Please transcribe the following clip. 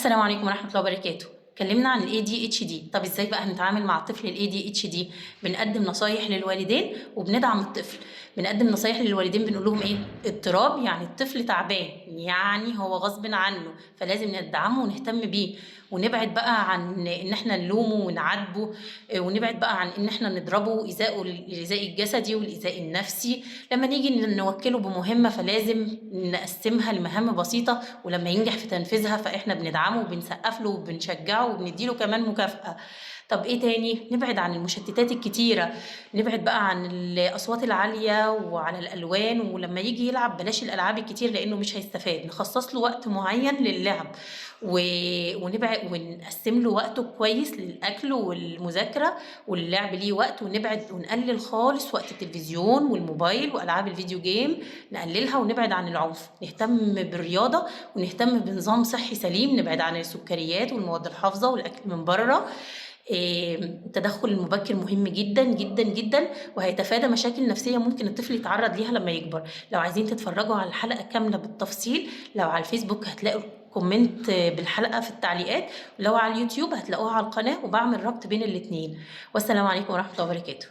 السلام عليكم ورحمة الله وبركاته. اتكلمنا عن ال ADHD. طب ازاي بقى هنتعامل مع الطفل ال ADHD؟ بنقدم نصايح للوالدين وبندعم الطفل. بنقدم نصايح للوالدين، بنقول لهم ايه؟ اضطراب يعني الطفل تعبان، يعني هو غصب عنه، فلازم ندعمه ونهتم بيه، ونبعد بقى عن ان احنا نلومه ونعاتبه، ونبعد بقى عن ان احنا نضربه الايذاء الجسدي والايذاء النفسي. لما نيجي نوكله بمهمة فلازم نقسمها لمهام بسيطة، ولما ينجح في تنفيذها فإحنا بندعمه وبنسقف له وبنشجعه وبنديله كمان مكافأة. طب إيه تاني؟ نبعد عن المشتتات الكتيرة، نبعد بقى عن الأصوات العالية وعلى الألوان، ولما يجي يلعب بلاش الألعاب الكتير لأنه مش هيستفاد، نخصص له وقت معين للعب و... ونبعد ونقسم له وقته كويس للأكل والمذاكرة واللعب ليه وقت، ونبعد ونقلل خالص وقت التلفزيون والموبايل وألعاب الفيديو جيم، نقللها ونبعد عن العنف. نهتم بالرياضة ونهتم بنظام صحي سليم، نبعد عن السكريات والمواد الحافظة والأكل من بره. التدخل المبكر مهم جدا جدا جدا، وهيتفادى مشاكل نفسية ممكن الطفل يتعرض ليها لما يكبر. لو عايزين تتفرجوا على الحلقة كاملة بالتفصيل، لو على الفيسبوك هتلاقوا كومنت بالحلقة في التعليقات، ولو على اليوتيوب هتلاقوها على القناة، وبعمل ربط بين الاتنين. والسلام عليكم ورحمة الله وبركاته.